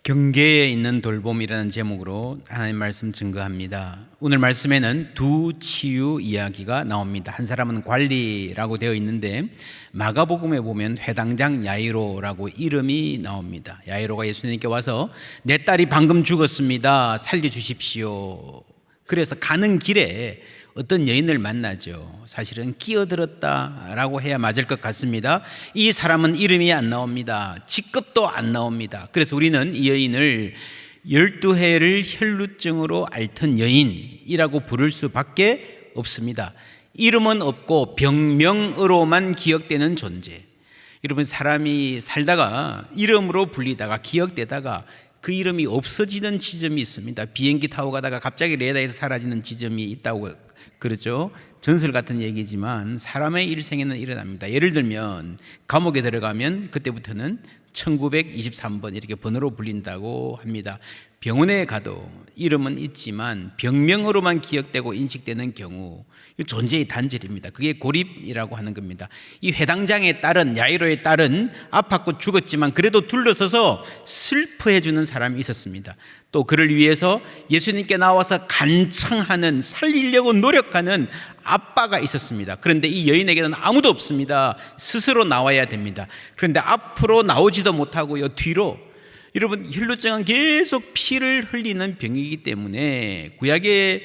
경계에 있는 돌봄이라는 제목으로 하나님 말씀 증거합니다. 오늘 말씀에는 두 치유 이야기가 나옵니다. 한 사람은 관리라고 되어 있는데 마가복음에 보면 회당장 야이로라고 이름이 나옵니다. 야이로가 예수님께 와서 내 딸이 방금 죽었습니다. 살려주십시오. 그래서 가는 길에 어떤 여인을 만나죠. 사실은 끼어들었다라고 해야 맞을 것 같습니다. 이 사람은 이름이 안 나옵니다. 직급도 안 나옵니다. 그래서 우리는 이 여인을 12해를 혈루증으로 앓던 여인이라고 부를 수밖에 없습니다. 이름은 없고 병명으로만 기억되는 존재. 여러분, 사람이 살다가 이름으로 불리다가 기억되다가 그 이름이 없어지는 지점이 있습니다. 비행기 타고 가다가 갑자기 레이더에서 사라지는 지점이 있다고 그렇죠. 전설 같은 얘기지만 사람의 일생에는 일어납니다. 예를 들면 감옥에 들어가면 그때부터는 1923번 이렇게 번호로 불린다고 합니다. 병원에 가도 이름은 있지만 병명으로만 기억되고 인식되는 경우 존재의 단절입니다. 그게 고립이라고 하는 겁니다. 이 회당장의 딸은, 야이로의 딸은 아팠고 죽었지만 그래도 둘러서서 슬퍼해주는 사람이 있었습니다. 또 그를 위해서 예수님께 나와서 간청하는, 살리려고 노력하는 아빠가 있었습니다. 그런데 이 여인에게는 아무도 없습니다. 스스로 나와야 됩니다. 그런데 앞으로 나오지도 못하고요, 뒤로. 여러분, 혈루증은 계속 피를 흘리는 병이기 때문에 구약의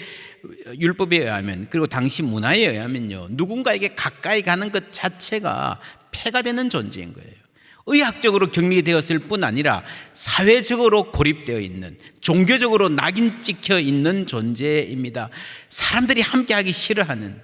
율법에 의하면, 그리고 당시 문화에 의하면요, 누군가에게 가까이 가는 것 자체가 폐가 되는 존재인 거예요. 의학적으로 격리되었을 뿐 아니라 사회적으로 고립되어 있는, 종교적으로 낙인 찍혀 있는 존재입니다. 사람들이 함께하기 싫어하는,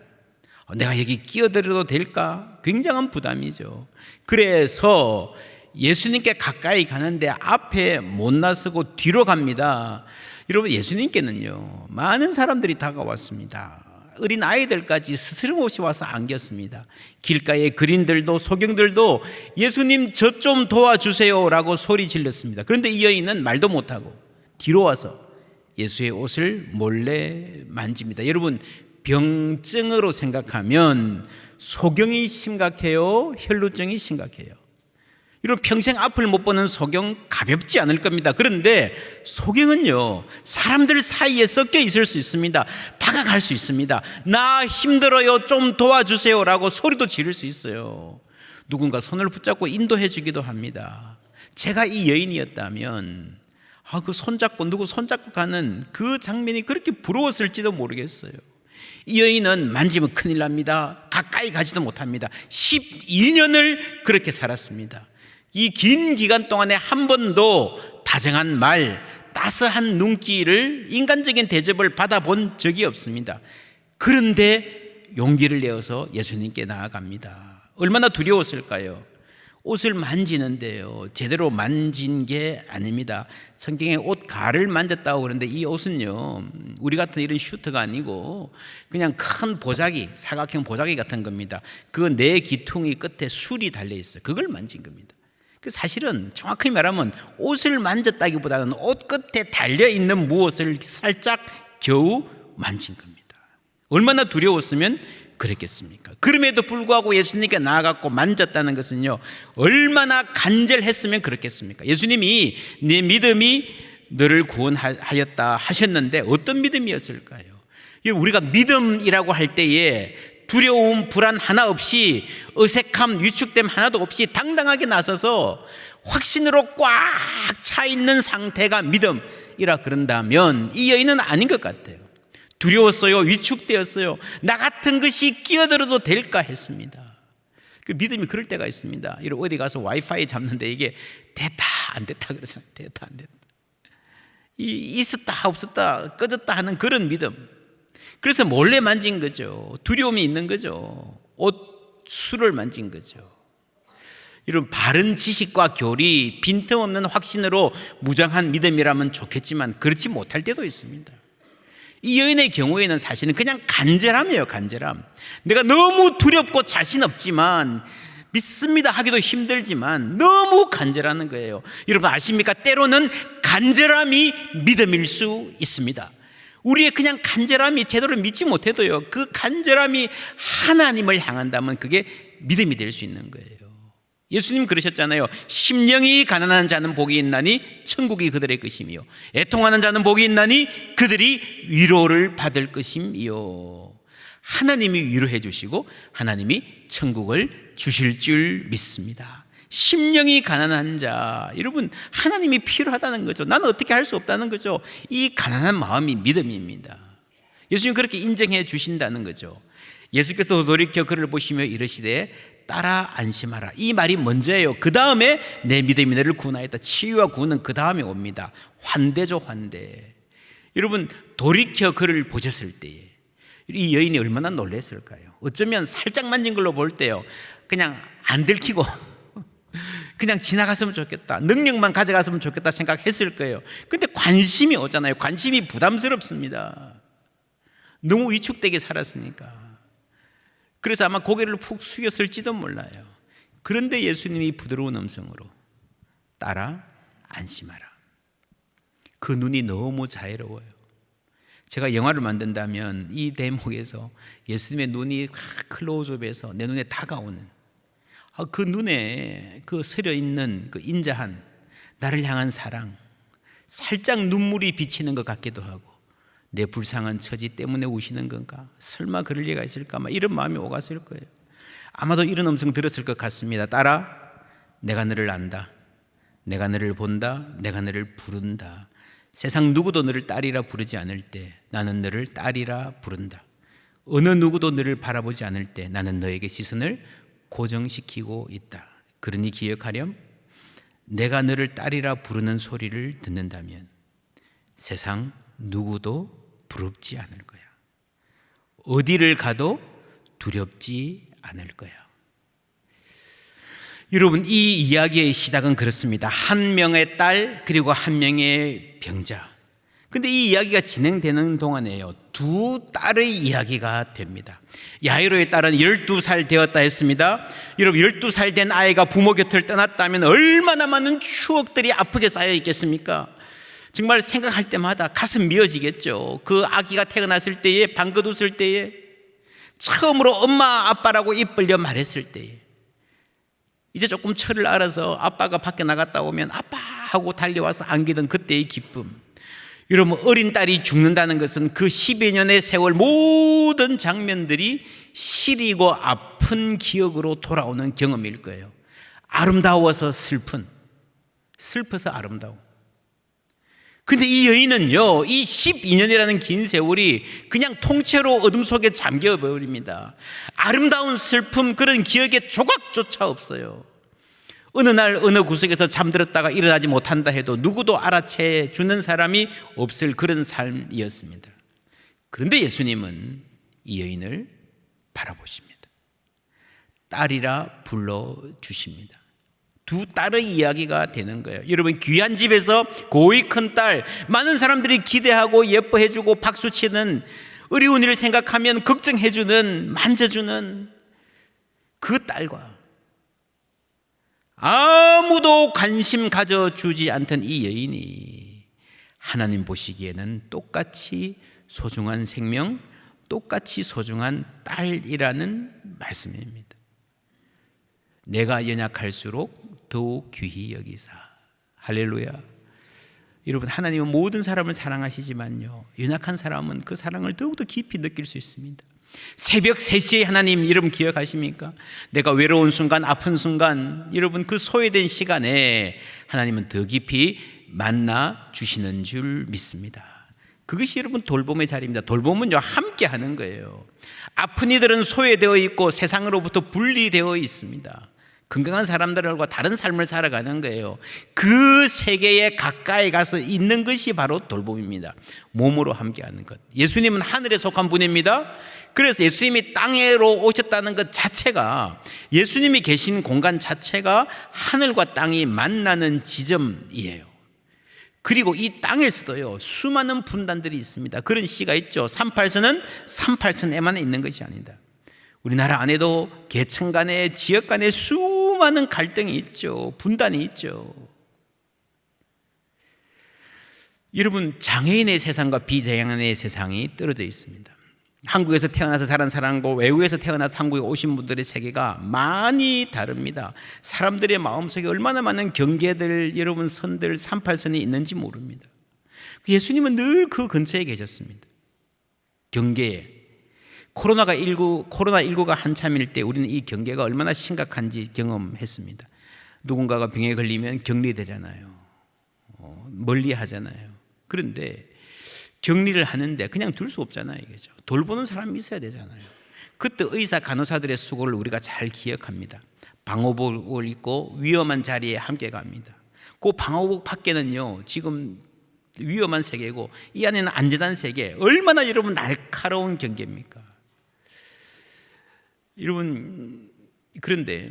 내가 여기 끼어들어도 될까? 굉장한 부담이죠. 그래서 예수님께 가까이 가는데 앞에 못 나서고 뒤로 갑니다. 여러분, 예수님께는요, 많은 사람들이 다가왔습니다. 어린 아이들까지 스스럼없이 와서 안겼습니다. 길가의 그린들도 소경들도 예수님 저 좀 도와주세요 라고 소리 질렀습니다. 그런데 이 여인은 말도 못하고 뒤로 와서 예수의 옷을 몰래 만집니다. 여러분, 병증으로 생각하면 소경이 심각해요? 혈루증이 심각해요? 이런 평생 앞을 못 보는 소경 가볍지 않을 겁니다. 그런데 소경은요, 사람들 사이에 섞여 있을 수 있습니다. 다가갈 수 있습니다. 나 힘들어요, 좀 도와주세요 라고 소리도 지를 수 있어요. 누군가 손을 붙잡고 인도해 주기도 합니다. 제가 이 여인이었다면 그 손잡고, 누구 손잡고 가는 그 장면이 그렇게 부러웠을지도 모르겠어요. 이 여인은 만지면 큰일 납니다. 가까이 가지도 못합니다. 12년을 그렇게 살았습니다. 이 긴 기간 동안에 한 번도 다정한 말, 따스한 눈길을, 인간적인 대접을 받아본 적이 없습니다. 그런데 용기를 내어서 예수님께 나아갑니다. 얼마나 두려웠을까요? 옷을 만지는데요, 제대로 만진 게 아닙니다. 성경에 옷 가를 만졌다고 그러는데 이 옷은요, 우리 같은 이런 슈트가 아니고 그냥 큰 보자기, 사각형 보자기 같은 겁니다. 그 네 기퉁이 끝에 술이 달려 있어요. 그걸 만진 겁니다. 사실은 정확히 말하면 옷을 만졌다기보다는 옷 끝에 달려있는 무엇을 살짝 겨우 만진 겁니다. 얼마나 두려웠으면 그랬겠습니까? 그럼에도 불구하고 예수님께 나아갔고 만졌다는 것은요, 얼마나 간절했으면 그렇겠습니까? 예수님이 네 믿음이 너를 구원하였다 하셨는데 어떤 믿음이었을까요? 우리가 믿음이라고 할 때에 두려움, 불안 하나 없이, 어색함, 위축됨 하나도 없이 당당하게 나서서 확신으로 꽉 차 있는 상태가 믿음이라 그런다면 이 여인은 아닌 것 같아요. 두려웠어요. 위축되었어요. 나 같은 것이 끼어들어도 될까 했습니다. 그 믿음이 그럴 때가 있습니다. 어디 가서 와이파이 잡는데 이게 됐다 안 됐다 그래서 됐다 안 됐다, 있었다 없었다 꺼졌다 하는 그런 믿음. 그래서 몰래 만진 거죠. 두려움이 있는 거죠. 옷술을 만진 거죠. 이런 바른 지식과 교리, 빈틈없는 확신으로 무장한 믿음이라면 좋겠지만 그렇지 못할 때도 있습니다. 이 여인의 경우에는 사실은 그냥 간절함이에요. 간절함. 내가 너무 두렵고 자신 없지만, 믿습니다 하기도 힘들지만 너무 간절하는 거예요. 여러분 아십니까? 때로는 간절함이 믿음일 수 있습니다. 우리의 그냥 간절함이 제대로 믿지 못해도요, 그 간절함이 하나님을 향한다면 그게 믿음이 될 수 있는 거예요. 예수님 그러셨잖아요. 심령이 가난한 자는 복이 있나니 천국이 그들의 것이며 애통하는 자는 복이 있나니 그들이 위로를 받을 것이며. 하나님이 위로해 주시고 하나님이 천국을 주실 줄 믿습니다. 심령이 가난한 자, 여러분, 하나님이 필요하다는 거죠. 나는 어떻게 할 수 없다는 거죠. 이 가난한 마음이 믿음입니다. 예수님 그렇게 인정해 주신다는 거죠. 예수께서 돌이켜 그를 보시며 이르시되 따라 안심하라. 이 말이 먼저예요. 그 다음에 내 믿음이 너를 구원하였다. 치유와 구원은 그 다음에 옵니다. 환대죠, 환대. 여러분, 돌이켜 그를 보셨을 때에 이 여인이 얼마나 놀랐을까요? 어쩌면 살짝 만진 걸로 볼 때요, 그냥 안 들키고 그냥 지나갔으면 좋겠다, 능력만 가져갔으면 좋겠다 생각했을 거예요. 근데 관심이 오잖아요. 관심이 부담스럽습니다. 너무 위축되게 살았으니까. 그래서 아마 고개를 푹 숙였을지도 몰라요. 그런데 예수님이 부드러운 음성으로 따라 안심하라. 그 눈이 너무 자애로워요. 제가 영화를 만든다면 이 대목에서 예수님의 눈이 클로즈업해서 내 눈에 다가오는 그 눈에 그 서려 있는 그 인자한 나를 향한 사랑, 살짝 눈물이 비치는 것 같기도 하고, 내 불쌍한 처지 때문에 우시는 건가? 설마 그럴 리가 있을까? 이런 마음이 오갔을 거예요. 아마도 이런 음성 들었을 것 같습니다. 따라, 내가 너를 안다. 내가 너를 본다. 내가 너를 부른다. 세상 누구도 너를 딸이라 부르지 않을 때 나는 너를 딸이라 부른다. 어느 누구도 너를 바라보지 않을 때 나는 너에게 시선을 고정시키고 있다. 그러니 기억하렴. 내가 너를 딸이라 부르는 소리를 듣는다면 세상 누구도 부럽지 않을 거야. 어디를 가도 두렵지 않을 거야. 여러분, 이 이야기의 시작은 그렇습니다. 한 명의 딸 그리고 한 명의 병자. 근데 이 이야기가 진행되는 동안에요, 두 딸의 이야기가 됩니다. 야이로의 딸은 12살 되었다 했습니다. 여러분, 12살 된 아이가 부모 곁을 떠났다면 얼마나 많은 추억들이 아프게 쌓여 있겠습니까? 정말 생각할 때마다 가슴 미어지겠죠. 그 아기가 태어났을 때에, 방긋 웃을 때에, 처음으로 엄마 아빠라고 입 벌려 말했을 때에, 이제 조금 철을 알아서 아빠가 밖에 나갔다 오면 아빠 하고 달려와서 안기던 그때의 기쁨. 여러분, 어린 딸이 죽는다는 것은 그 10여 년의 세월 모든 장면들이 시리고 아픈 기억으로 돌아오는 경험일 거예요. 아름다워서 슬퍼서 아름다워. 근데 이 여인은요, 이 12년이라는 긴 세월이 그냥 통째로 어둠 속에 잠겨버립니다. 아름다운 슬픔, 그런 기억에 조각조차 없어요. 어느 날 어느 구석에서 잠들었다가 일어나지 못한다 해도 누구도 알아채 주는 사람이 없을 그런 삶이었습니다. 그런데 예수님은 이 여인을 바라보십니다. 딸이라 불러주십니다. 두 딸의 이야기가 되는 거예요. 여러분, 귀한 집에서 고이 큰 딸, 많은 사람들이 기대하고 예뻐해주고 박수치는, 어려운 일을 생각하면 걱정해주는, 만져주는 그 딸과 아무도 관심 가져주지 않던 이 여인이 하나님 보시기에는 똑같이 소중한 생명, 똑같이 소중한 딸이라는 말씀입니다. 내가 연약할수록 더욱 귀히 여기사. 할렐루야. 여러분, 하나님은 모든 사람을 사랑하시지만요, 연약한 사람은 그 사랑을 더욱더 깊이 느낄 수 있습니다. 새벽 3시에 하나님 여러분 기억하십니까? 내가 외로운 순간, 아픈 순간, 여러분 그 소외된 시간에 하나님은 더 깊이 만나 주시는 줄 믿습니다. 그것이 여러분 돌봄의 자리입니다. 돌봄은요, 함께 하는 거예요. 아픈 이들은 소외되어 있고 세상으로부터 분리되어 있습니다. 건강한 사람들과 다른 삶을 살아가는 거예요. 그 세계에 가까이 가서 있는 것이 바로 돌봄입니다. 몸으로 함께하는 것. 예수님은 하늘에 속한 분입니다. 그래서 예수님이 땅으로 오셨다는 것 자체가, 예수님이 계신 공간 자체가 하늘과 땅이 만나는 지점이에요. 그리고 이 땅에서도요, 수많은 분단들이 있습니다. 그런 시가 있죠. 38선은 38선에만 있는 것이 아니다. 우리나라 안에도 계층 간에, 지역 간에 수많은 갈등이 있죠. 분단이 있죠. 여러분, 장애인의 세상과 비장애인의 세상이 떨어져 있습니다. 한국에서 태어나서 자란 사람과 외국에서 태어나서 한국에 오신 분들의 세계가 많이 다릅니다. 사람들의 마음속에 얼마나 많은 경계들, 여러분 선들, 38선이 있는지 모릅니다. 예수님은 늘 그 근처에 계셨습니다. 경계에. 코로나19가 한참일 때 우리는 이 경계가 얼마나 심각한지 경험했습니다. 누군가가 병에 걸리면 격리되잖아요. 멀리 하잖아요. 그런데 격리를 하는데 그냥 둘 수 없잖아요. 그죠? 돌보는 사람이 있어야 되잖아요. 그때 의사 간호사들의 수고를 우리가 잘 기억합니다. 방호복을 입고 위험한 자리에 함께 갑니다. 그 방호복 밖에는요, 지금 위험한 세계고 이 안에는 안전한 세계, 얼마나 여러분 날카로운 경계입니까? 여러분, 그런데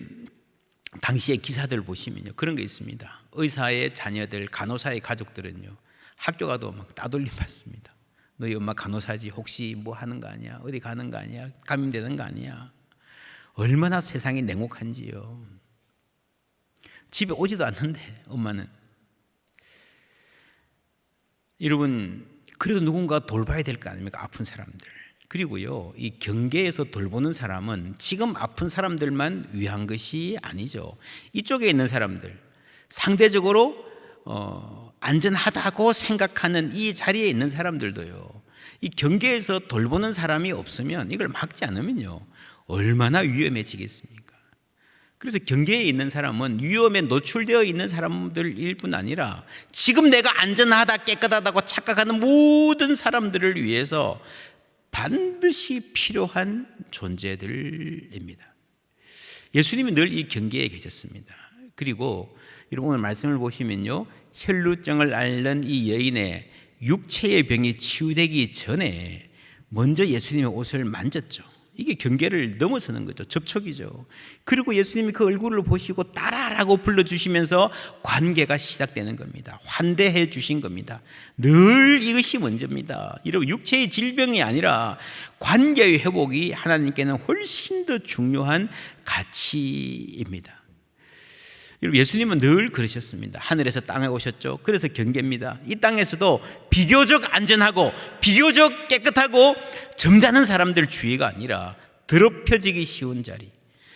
당시의 기사들 보시면요, 그런 게 있습니다. 의사의 자녀들, 간호사의 가족들은요, 학교 가도 막 따돌림 받습니다. 너희 엄마 간호사지, 혹시 뭐 하는 거 아니야? 어디 가는 거 아니야? 감염되는 거 아니야? 얼마나 세상이 냉혹한지요. 집에 오지도 않는데 엄마는. 여러분, 그래도 누군가 돌봐야 될 거 아닙니까? 아픈 사람들. 그리고요, 이 경계에서 돌보는 사람은 지금 아픈 사람들만 위한 것이 아니죠. 이쪽에 있는 사람들, 상대적으로 안전하다고 생각하는 이 자리에 있는 사람들도요, 이 경계에서 돌보는 사람이 없으면, 이걸 막지 않으면요, 얼마나 위험해지겠습니까? 그래서 경계에 있는 사람은 위험에 노출되어 있는 사람들일 뿐 아니라 지금 내가 안전하다, 깨끗하다고 착각하는 모든 사람들을 위해서 반드시 필요한 존재들입니다. 예수님이 늘 이 경계에 계셨습니다. 그리고 오늘 말씀을 보시면요, 혈루증을 앓는 이 여인의 육체의 병이 치유되기 전에 먼저 예수님의 옷을 만졌죠. 이게 경계를 넘어서는 거죠. 접촉이죠. 그리고 예수님이 그 얼굴을 보시고 따라라고 불러주시면서 관계가 시작되는 겁니다. 환대해 주신 겁니다. 늘 이것이 먼저입니다. 이런 육체의 질병이 아니라 관계의 회복이 하나님께는 훨씬 더 중요한 가치입니다. 예수님은 늘 그러셨습니다. 하늘에서 땅에 오셨죠. 그래서 경계입니다. 이 땅에서도 비교적 안전하고 비교적 깨끗하고 점잖은 사람들 주위가 아니라 더럽혀지기 쉬운 자리,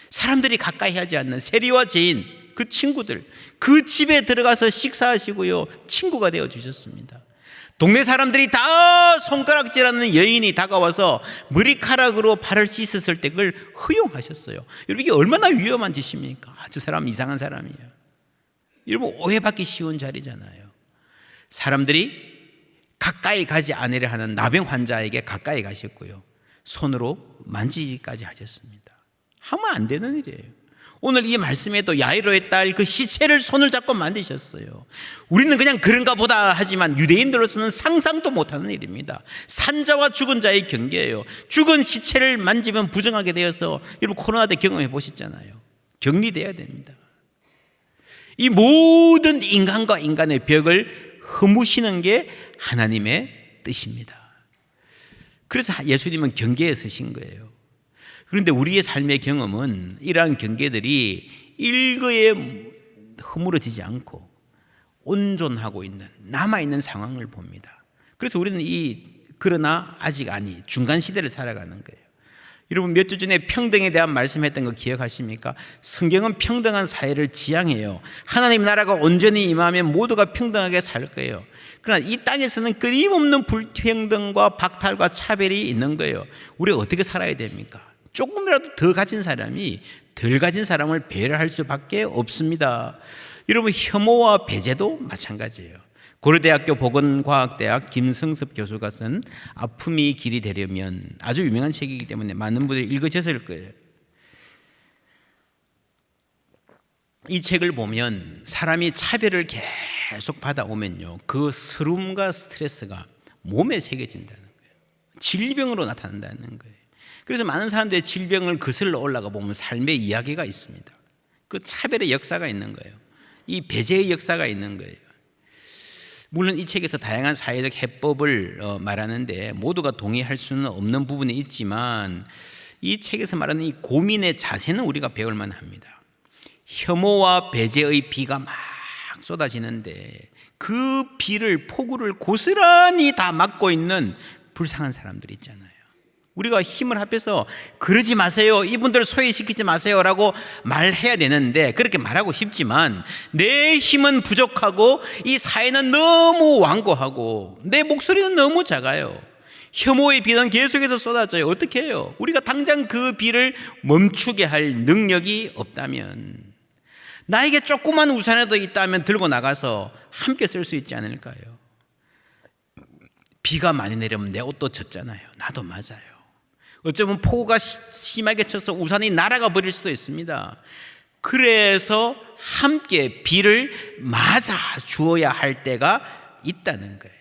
사람들이 가까이 하지 않는 세리와 죄인, 그 친구들, 그 집에 들어가서 식사하시고요, 친구가 되어 주셨습니다. 동네 사람들이 다 손가락질하는 여인이 다가와서 머리카락으로 발을 씻었을 때 그걸 허용하셨어요. 여러분, 이게 얼마나 위험한 짓입니까? 저 사람 이상한 사람이에요. 여러분, 오해받기 쉬운 자리잖아요. 사람들이 가까이 가지 않으려 하는 나병 환자에게 가까이 가셨고요, 손으로 만지기까지 하셨습니다. 하면 안 되는 일이에요. 오늘 이 말씀에도 야이로의 딸 그 시체를 손을 잡고 만드셨어요. 우리는 그냥 그런가 보다 하지만 유대인들로서는 상상도 못하는 일입니다. 산자와 죽은 자의 경계예요. 죽은 시체를 만지면 부정하게 되어서, 여러분 코로나 때 경험해 보셨잖아요. 격리돼야 됩니다. 이 모든 인간과 인간의 벽을 허무시는 게 하나님의 뜻입니다. 그래서 예수님은 경계에 서신 거예요. 그런데 우리의 삶의 경험은 이러한 경계들이 일거에 허물어지지 않고 온존하고 있는, 남아있는 상황을 봅니다. 그래서 우리는 그러나 아직 아니, 중간 시대를 살아가는 거예요. 여러분, 몇 주 전에 평등에 대한 말씀했던 거 기억하십니까? 성경은 평등한 사회를 지향해요. 하나님 나라가 온전히 임하면 모두가 평등하게 살 거예요. 그러나 이 땅에서는 끊임없는 불평등과 박탈과 차별이 있는 거예요. 우리가 어떻게 살아야 됩니까? 조금이라도 더 가진 사람이 덜 가진 사람을 배려할 수밖에 없습니다. 여러분, 혐오와 배제도 마찬가지예요. 고려대학교 보건과학대학 김성섭 교수가 쓴 아픔이 길이 되려면, 아주 유명한 책이기 때문에 많은 분들이 읽으셨을 거예요. 이 책을 보면 사람이 차별을 계속 받아오면요, 그 서름과 스트레스가 몸에 새겨진다는 거예요. 질병으로 나타난다는 거예요. 그래서 많은 사람들의 질병을 거슬러 올라가 보면 삶의 이야기가 있습니다. 그 차별의 역사가 있는 거예요. 이 배제의 역사가 있는 거예요. 물론 이 책에서 다양한 사회적 해법을 말하는데 모두가 동의할 수는 없는 부분이 있지만, 이 책에서 말하는 이 고민의 자세는 우리가 배울 만합니다. 혐오와 배제의 비가 막 쏟아지는데 그 비를, 폭우를 고스란히 다 막고 있는 불쌍한 사람들이 있잖아요. 우리가 힘을 합해서 그러지 마세요, 이분들 소외시키지 마세요 라고 말해야 되는데, 그렇게 말하고 싶지만 내 힘은 부족하고 이 사회는 너무 완고하고 내 목소리는 너무 작아요. 혐오의 비는 계속해서 쏟아져요. 어떻게 해요? 우리가 당장 그 비를 멈추게 할 능력이 없다면, 나에게 조그만 우산이라도 있다면 들고 나가서 함께 쓸 수 있지 않을까요? 비가 많이 내리면 내 옷도 젖잖아요. 나도 맞아요. 어쩌면 폭우가 심하게 쳐서 우산이 날아가 버릴 수도 있습니다. 그래서 함께 비를 맞아 주어야 할 때가 있다는 거예요.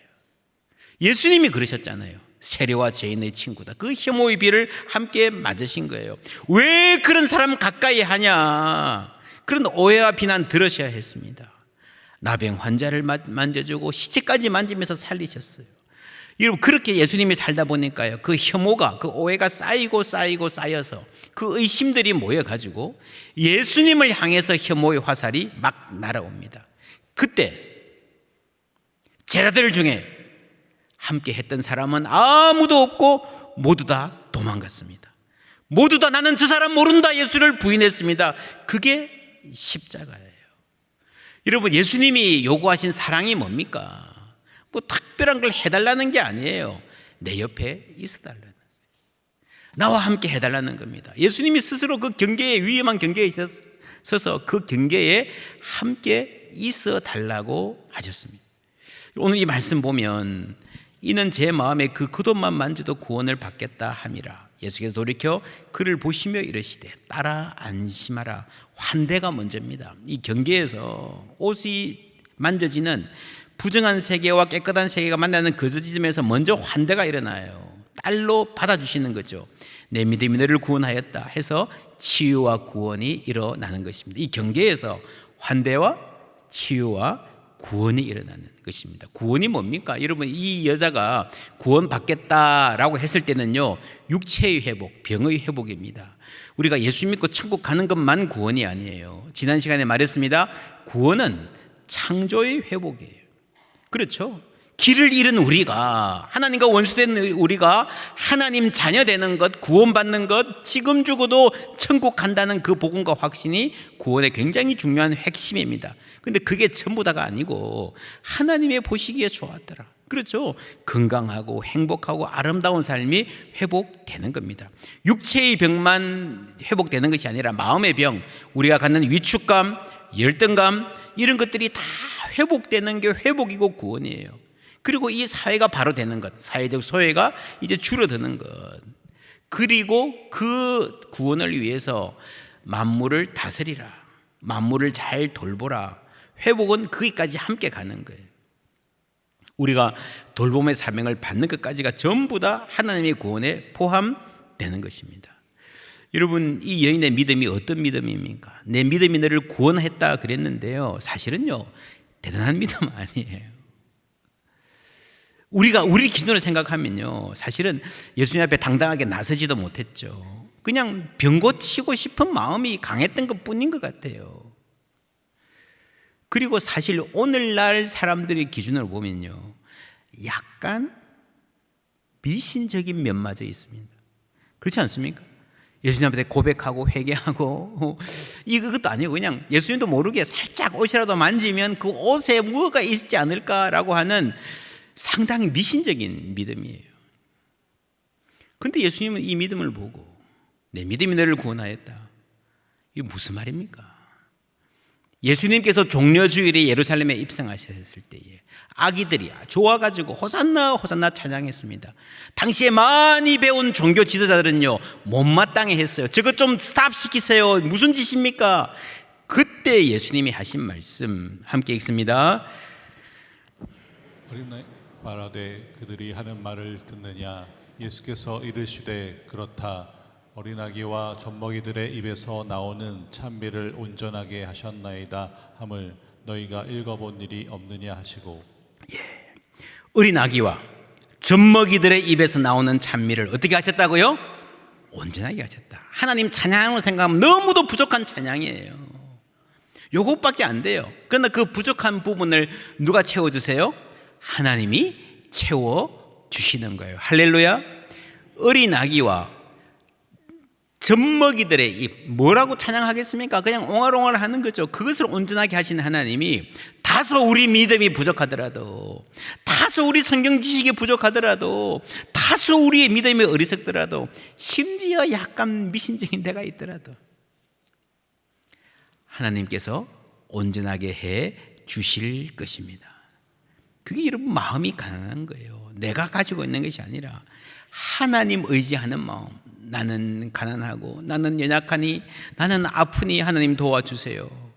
예수님이 그러셨잖아요. 세리와 죄인의 친구다. 그 혐오의 비를 함께 맞으신 거예요. 왜 그런 사람 가까이 하냐, 그런 오해와 비난 들으셔야 했습니다. 나병 환자를 만져주고 시체까지 만지면서 살리셨어요. 여러분, 그렇게 예수님이 살다 보니까요, 그 혐오가, 그 오해가 쌓여서 그 의심들이 모여가지고 예수님을 향해서 혐오의 화살이 막 날아옵니다. 그때 제자들 중에 함께 했던 사람은 아무도 없고 모두 다 도망갔습니다. 모두 다 나는 저 사람 모른다 예수를 부인했습니다. 그게 십자가예요. 여러분, 예수님이 요구하신 사랑이 뭡니까? 뭐 특별한 걸 해달라는 게 아니에요. 내 옆에 있어달라는 거예요. 나와 함께 해달라는 겁니다. 예수님이 스스로 그 경계에, 위험한 경계에 있어서 그 경계에 함께 있어달라고 하셨습니다. 오늘 이 말씀 보면 이는 제 마음에 그 겉옷만 만져도 구원을 받겠다 함이라. 예수께서 돌이켜 그를 보시며 이르시되 따라 안심하라. 환대가 먼저입니다. 이 경계에서 옷이 만져지는 부정한 세계와 깨끗한 세계가 만나는 그 지점에서 먼저 환대가 일어나요. 딸로 받아주시는 거죠. 내 믿음이 너를 구원하였다 해서 치유와 구원이 일어나는 것입니다. 이 경계에서 환대와 치유와 구원이 일어나는 것입니다. 구원이 뭡니까? 여러분, 이 여자가 구원받겠다라고 했을 때는요, 육체의 회복, 병의 회복입니다. 우리가 예수 믿고 천국 가는 것만 구원이 아니에요. 지난 시간에 말했습니다. 구원은 창조의 회복이에요. 그렇죠? 길을 잃은 우리가, 하나님과 원수된 우리가 하나님 자녀 되는 것, 구원받는 것, 지금 죽어도 천국 간다는 그 복음과 확신이 구원의 굉장히 중요한 핵심입니다. 근데 그게 전부 다가 아니고 하나님의 보시기에 좋았더라. 그렇죠? 건강하고 행복하고 아름다운 삶이 회복되는 겁니다. 육체의 병만 회복되는 것이 아니라 마음의 병, 우리가 갖는 위축감, 열등감, 이런 것들이 다 회복되는 게 회복이고 구원이에요. 그리고 이 사회가 바로 되는 것, 사회적 소외가 이제 줄어드는 것, 그리고 그 구원을 위해서 만물을 다스리라, 만물을 잘 돌보라. 회복은 거기까지 함께 가는 거예요. 우리가 돌봄의 사명을 받는 것까지가 전부 다 하나님의 구원에 포함되는 것입니다. 여러분, 이 여인의 믿음이 어떤 믿음입니까? 내 믿음이 너를 구원했다 그랬는데요, 사실은요 대단한 믿음 아니에요. 우리 기준으로 생각하면요, 사실은 예수님 앞에 당당하게 나서지도 못했죠. 그냥 병 고치고 싶은 마음이 강했던 것 뿐인 것 같아요. 그리고 사실 오늘날 사람들의 기준으로 보면요, 약간 미신적인 면마저 있습니다. 그렇지 않습니까? 예수님 앞에 고백하고 회개하고 이것도 아니고 그냥 예수님도 모르게 살짝 옷이라도 만지면 그 옷에 뭐가 있지 않을까라고 하는 상당히 미신적인 믿음이에요. 그런데 예수님은 이 믿음을 보고 내 믿음이 너를 구원하였다. 이게 무슨 말입니까? 예수님께서 종려주일에 예루살렘에 입성하셨을 때에 아기들이 좋아가지고 호산나 호산나 찬양했습니다. 당시에 많이 배운 종교 지도자들은요 못마땅해 했어요. 저것 좀 스탑시키세요. 무슨 짓입니까? 그때 예수님이 하신 말씀 함께 읽습니다. 어린아이 말하되 그들이 하는 말을 듣느냐. 예수께서 이르시되 그렇다. 어린아기와 젖먹이들의 입에서 나오는 찬미를 온전하게 하셨나이다 함을 너희가 읽어본 일이 없느냐 하시고. 어린아기와 젖먹이들의 입에서 나오는 찬미를 어떻게 하셨다고요? 온전하게 하셨다. 하나님 찬양으로 생각하면 너무도 부족한 찬양이에요. 요것밖에 안 돼요. 그러나 그 부족한 부분을 누가 채워주세요? 하나님이 채워주시는 거예요. 할렐루야. 어린 아기와 젖먹이들의 입, 뭐라고 찬양하겠습니까? 그냥 옹알옹알 하는 거죠. 그것을 온전하게 하신 하나님이 다소 우리 믿음이 부족하더라도, 다소 우리 성경 지식이 부족하더라도, 다소 우리의 믿음이 어리석더라도, 심지어 약간 미신적인 데가 있더라도 하나님께서 온전하게 해 주실 것입니다. 그게 여러분 마음이 가난한 거예요. 내가 가지고 있는 것이 아니라 하나님 의지하는 마음. 나는 가난하고 나는 연약하니 나는 아프니 하나님 도와주세요.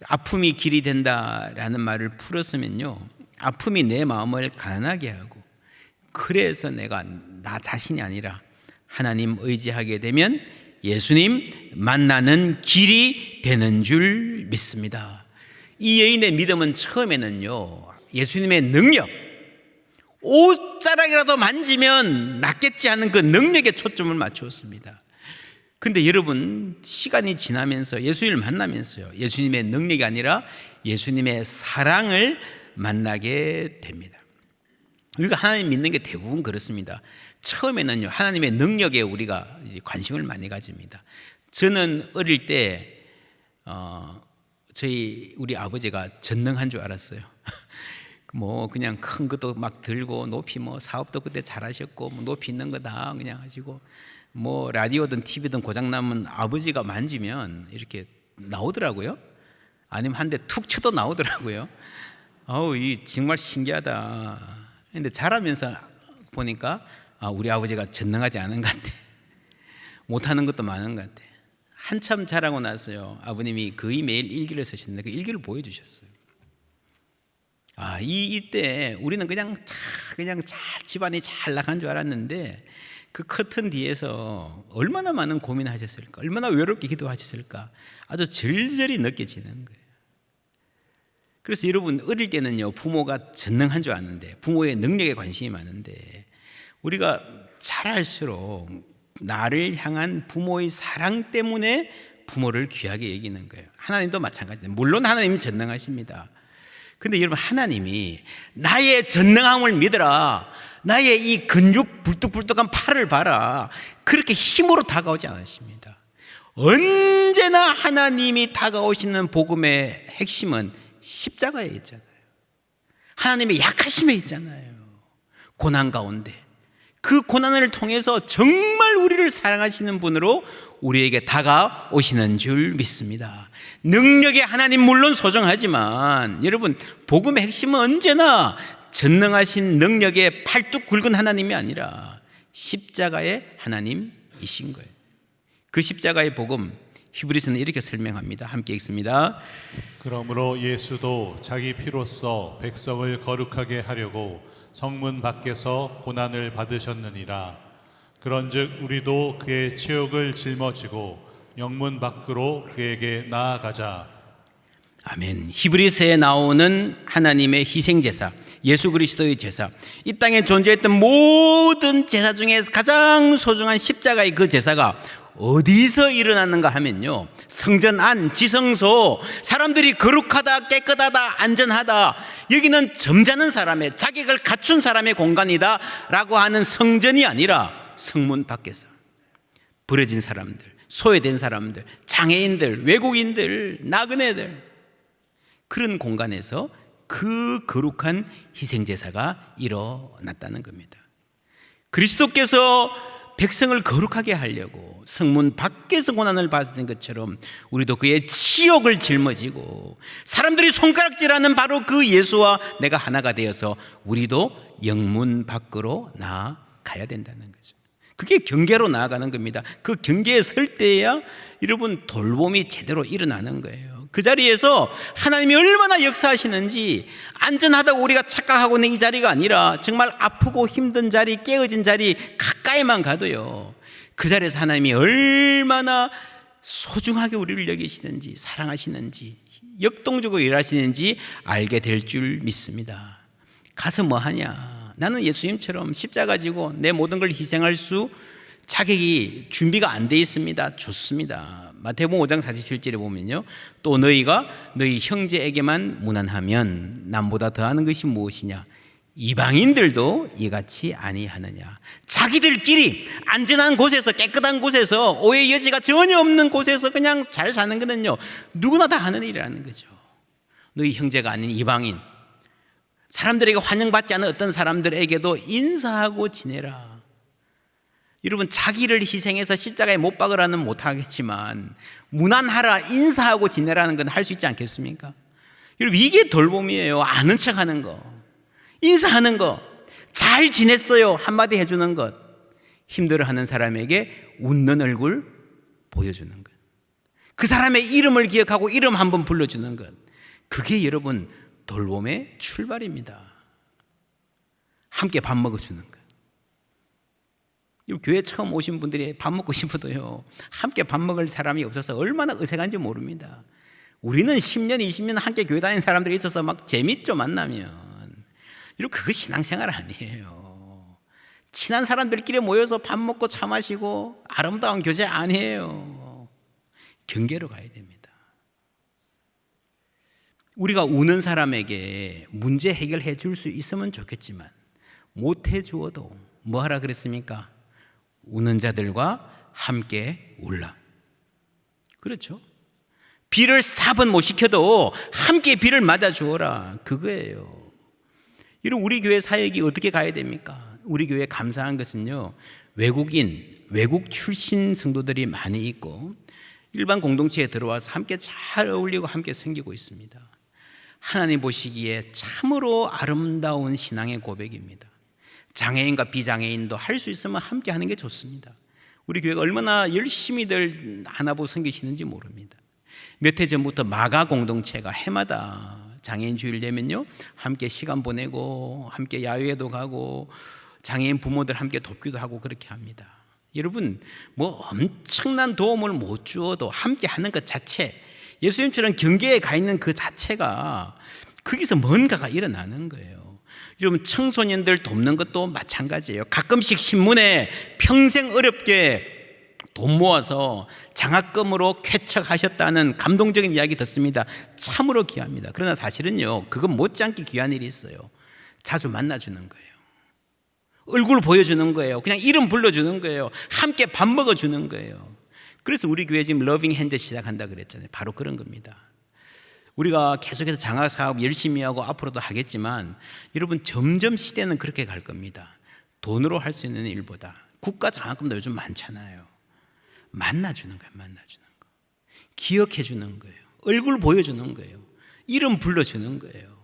아픔이 길이 된다라는 말을 풀었으면요, 아픔이 내 마음을 가난하게 하고, 그래서 내가 나 자신이 아니라 하나님 의지하게 되면 예수님 만나는 길이 되는 줄 믿습니다. 이 여인의 믿음은 처음에는요, 예수님의 능력, 옷자락이라도 만지면 낫겠지 하는 그 능력에 초점을 맞추었습니다. 근데 여러분, 시간이 지나면서 예수님을 만나면서요, 예수님의 능력이 아니라 예수님의 사랑을 만나게 됩니다. 우리가 하나님 믿는 게 대부분 그렇습니다. 처음에는요, 하나님의 능력에 우리가 관심을 많이 가집니다. 저는 어릴 때 우리 아버지가 전능한 줄 알았어요. 뭐 그냥 큰 것도 막 들고 높이 뭐 사업도 그때 잘하셨고 뭐 높이 있는 거 다 그냥 하시고, 뭐 라디오든 TV든 고장 나면 아버지가 만지면 이렇게 나오더라고요. 아니면 한 대 툭 쳐도 나오더라고요. 이 정말 신기하다. 근데 자라면서 보니까 우리 아버지가 전능하지 않은 것 같아. 못하는 것도 많은 것 같아. 한참 자라고 나서요, 아버님이 거의 매일 일기를 쓰시는데 그 일기를 보여주셨어요. 이때 우리는 그냥 잘 집안이 잘 나간 줄 알았는데, 그 커튼 뒤에서 얼마나 많은 고민을 하셨을까, 얼마나 외롭게 기도하셨을까, 아주 절절히 느껴지는 거예요. 그래서 여러분, 어릴 때는요, 부모가 전능한 줄 아는데, 부모의 능력에 관심이 많은데, 우리가 자랄수록 나를 향한 부모의 사랑 때문에 부모를 귀하게 여기는 거예요. 하나님도 마찬가지입니다. 물론 하나님은 전능하십니다. 근데 여러분, 하나님이 나의 전능함을 믿어라, 나의 이 근육 불뚝불뚝한 팔을 봐라, 그렇게 힘으로 다가오지 않으십니다. 언제나 하나님이 다가오시는 복음의 핵심은 십자가에 있잖아요. 하나님의 약하심에 있잖아요. 고난 가운데 그 고난을 통해서 정말 우리를 사랑하시는 분으로 우리에게 다가오시는 줄 믿습니다. 능력의 하나님 물론 소중하지만, 여러분, 복음의 핵심은 언제나 전능하신 능력의 팔뚝 굵은 하나님이 아니라 십자가의 하나님이신 거예요. 그 십자가의 복음, 히브리서는 이렇게 설명합니다. 함께 읽습니다. 그러므로 예수도 자기 피로써 백성을 거룩하게 하려고 성문 밖에서 고난을 받으셨느니라. 그런즉 우리도 그의 체욕을 짊어지고 영문 밖으로 그에게 나아가자. 아멘. 히브리서에 나오는 하나님의 희생제사, 예수 그리스도의 제사, 이 땅에 존재했던 모든 제사 중에 가장 소중한 십자가의 그 제사가 어디서 일어났는가 하면요, 성전 안, 지성소, 사람들이 거룩하다, 깨끗하다, 안전하다, 여기는 점잖은 사람의, 자격을 갖춘 사람의 공간이다 라고 하는 성전이 아니라 성문 밖에서 버려진 사람들, 소외된 사람들, 장애인들, 외국인들, 나그네들, 그런 공간에서 그 거룩한 희생제사가 일어났다는 겁니다. 그리스도께서 백성을 거룩하게 하려고 성문 밖에서 고난을 받은 것처럼 우리도 그의 치욕을 짊어지고, 사람들이 손가락질하는 바로 그 예수와 내가 하나가 되어서 우리도 영문 밖으로 나아가야 된다는 거죠. 그게 경계로 나아가는 겁니다. 그 경계에 설 때야 여러분, 돌봄이 제대로 일어나는 거예요. 그 자리에서 하나님이 얼마나 역사하시는지, 안전하다고 우리가 착각하고 있는 이 자리가 아니라 정말 아프고 힘든 자리, 깨어진 자리 가까이만 가도요, 그 자리에서 하나님이 얼마나 소중하게 우리를 여기시는지, 사랑하시는지, 역동적으로 일하시는지 알게 될 줄 믿습니다. 가서 뭐 하냐, 나는 예수님처럼 십자가 지고 내 모든 걸 희생할 수 자격이 준비가 안 돼 있습니다. 좋습니다. 마태복음 5장 47절에 보면요, 또 너희가 너희 형제에게만 무난하면 남보다 더하는 것이 무엇이냐, 이방인들도 이같이 아니하느냐. 자기들끼리 안전한 곳에서, 깨끗한 곳에서, 오해 여지가 전혀 없는 곳에서 그냥 잘 사는 거는요, 누구나 다 하는 일이라는 거죠. 너희 형제가 아닌 이방인, 사람들에게 환영받지 않은 어떤 사람들에게도 인사하고 지내라. 여러분, 자기를 희생해서 십자가에 못 박으라는 못하겠지만 무난하라, 인사하고 지내라는 건 할 수 있지 않겠습니까? 여러분, 이게 돌봄이에요. 아는 척하는 거, 인사하는 거, 잘 지냈어요 한마디 해주는 것, 힘들어하는 사람에게 웃는 얼굴 보여주는 것, 그 사람의 이름을 기억하고 이름 한번 불러주는 것, 그게 여러분 돌봄의 출발입니다. 함께 밥 먹어주는 것. 교회 처음 오신 분들이 밥 먹고 싶어도요, 함께 밥 먹을 사람이 없어서 얼마나 어색한지 모릅니다. 우리는 10년, 20년 함께 교회 다니는 사람들이 있어서 막 재밌죠, 만나면. 이런 그거 신앙생활 아니에요. 친한 사람들끼리 모여서 밥 먹고 차 마시고 아름다운 교제 아니에요. 경계로 가야 됩니다. 우리가 우는 사람에게 문제 해결해 줄 수 있으면 좋겠지만 못 해주어도 뭐 하라 그랬습니까? 우는 자들과 함께 울라. 그렇죠? 비를 스탑은 못 시켜도 함께 비를 맞아 주어라. 그거예요. 이런 우리 교회 사역이 어떻게 가야 됩니까? 우리 교회 감사한 것은요, 외국 출신 성도들이 많이 있고 일반 공동체에 들어와서 함께 잘 어울리고 함께 섬기고 있습니다. 하나님 보시기에 참으로 아름다운 신앙의 고백입니다. 장애인과 비장애인도 할 수 있으면 함께 하는 게 좋습니다. 우리 교회가 얼마나 열심히들 하나보 섬기시는지 모릅니다. 몇 해 전부터 마가 공동체가 해마다 장애인 주일 되면요, 함께 시간 보내고 함께 야외에도 가고 장애인 부모들 함께 돕기도 하고 그렇게 합니다. 여러분, 뭐 엄청난 도움을 못 주어도 함께 하는 것 자체, 예수님처럼 경계에 가 있는 그 자체가 거기서 뭔가가 일어나는 거예요. 여러분, 청소년들 돕는 것도 마찬가지예요. 가끔씩 신문에 평생 어렵게 돈 모아서 장학금으로 쾌척하셨다는 감동적인 이야기 듣습니다. 참으로 귀합니다. 그러나 사실은요, 그건 못지않게 귀한 일이 있어요. 자주 만나주는 거예요. 얼굴 보여주는 거예요. 그냥 이름 불러주는 거예요. 함께 밥 먹어주는 거예요. 그래서 우리 교회 지금 러빙 핸즈 시작한다 그랬잖아요. 바로 그런 겁니다. 우리가 계속해서 장학사업 열심히 하고 앞으로도 하겠지만 여러분, 점점 시대는 그렇게 갈 겁니다. 돈으로 할 수 있는 일보다 국가 장학금도 요즘 많잖아요. 만나주는 거예요. 만나주는 거, 기억해주는 거예요. 얼굴 보여주는 거예요. 이름 불러주는 거예요.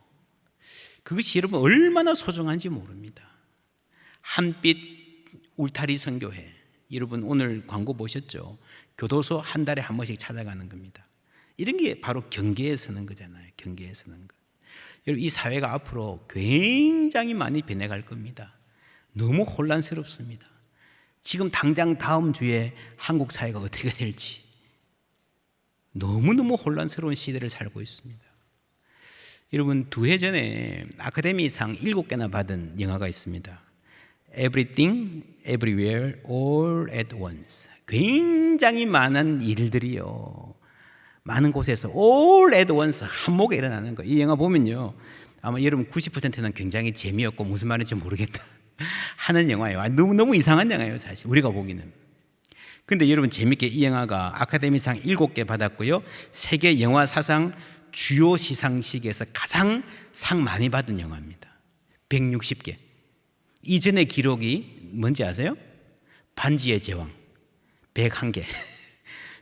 그것이 여러분 얼마나 소중한지 모릅니다. 한빛 울타리 선교회, 여러분 오늘 광고 보셨죠? 교도소 한 달에 한 번씩 찾아가는 겁니다. 이런 게 바로 경계에 서는 거잖아요. 경계에 서는 거. 여러분, 이 사회가 앞으로 굉장히 많이 변해갈 겁니다. 너무 혼란스럽습니다. 지금 당장 다음 주에 한국 사회가 어떻게 될지 너무너무 혼란스러운 시대를 살고 있습니다. 여러분, 2해 전에 아카데미상 7개나 받은 영화가 있습니다. Everything, Everywhere, All at Once. 굉장히 많은 일들이요, 많은 곳에서 all at once, 한목에 일어나는 거예요. 이 영화 보면요, 아마 여러분 90%는 굉장히 재미없고 무슨 말인지 모르겠다 하는 영화예요. 너무 이상한 영화예요, 사실 우리가 보기는. 근데 여러분, 재밌게 이 영화가 아카데미상 7개 받았고요, 세계 영화 사상 주요 시상식에서 가장 상 많이 받은 영화입니다. 160개. 이전의 기록이 뭔지 아세요? 반지의 제왕 101개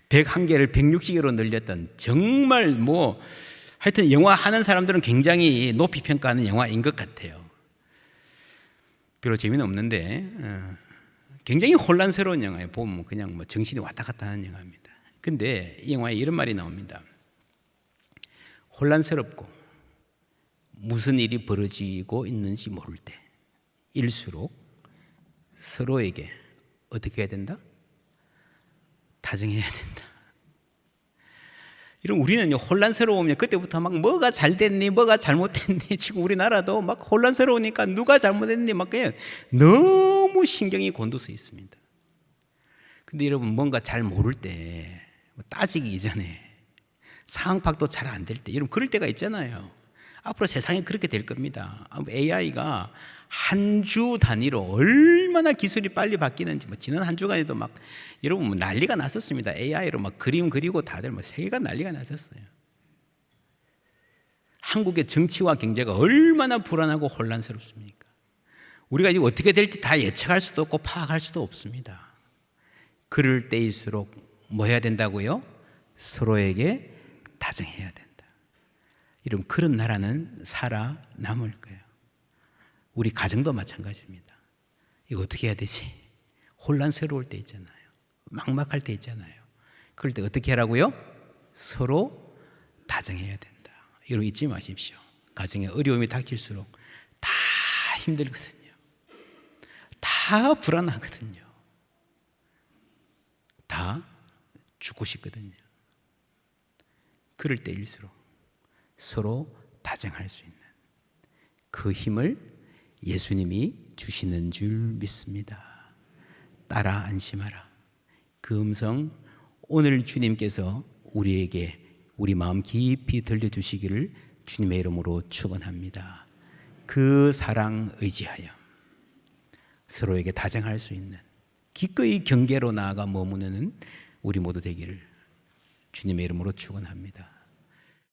101개를 160개로 늘렸던, 정말 뭐 하여튼 영화 하는 사람들은 굉장히 높이 평가하는 영화인 것 같아요. 별로 재미는 없는데 굉장히 혼란스러운 영화예요. 보면 그냥 뭐 정신이 왔다 갔다 하는 영화입니다. 근데 이 영화에 이런 말이 나옵니다. 혼란스럽고 무슨 일이 벌어지고 있는지 모를 때 일수록 서로에게 어떻게 해야 된다? 다정해야 된다. 이런, 우리는 혼란스러우면 그때부터 막 뭐가 잘 됐니, 뭐가 잘못됐니, 지금 우리나라도 막 혼란스러우니까 누가 잘못했니 막 그냥 너무 신경이 곤두서 있습니다. 근데 여러분, 뭔가 잘 모를 때, 따지기 이전에 상황 파악도 잘 안 될 때, 여러분 그럴 때가 있잖아요. 앞으로 세상이 그렇게 될 겁니다. AI가 한 주 단위로 얼마나 기술이 빨리 바뀌는지 지난 한 주간에도 막 여러분 난리가 났었습니다. AI로 막 그림 그리고 다들 세계가 난리가 났었어요. 한국의 정치와 경제가 얼마나 불안하고 혼란스럽습니까? 우리가 이제 어떻게 될지 다 예측할 수도 없고 파악할 수도 없습니다. 그럴 때일수록 뭐 해야 된다고요? 서로에게 다정해야 된다. 이런 그런 나라는 살아남을 거예요. 우리 가정도 마찬가지입니다. 이거 어떻게 해야 되지? 혼란스러울 때 있잖아요. 막막할 때 있잖아요. 그럴 때 어떻게 하라고요? 서로 다정해야 된다. 여러분 잊지 마십시오. 가정에 어려움이 닥칠수록 다 힘들거든요. 다 불안하거든요. 다 죽고 싶거든요. 그럴 때일수록 서로 다정할 수 있는 그 힘을 예수님이 주시는 줄 믿습니다. 따라 안심하라. 그 음성 오늘 주님께서 우리에게 우리 마음 깊이 들려주시기를 주님의 이름으로 축원합니다. 그 사랑 의지하여 서로에게 다정할 수 있는 기꺼이 경계로 나아가 머무는 우리 모두 되기를 주님의 이름으로 축원합니다.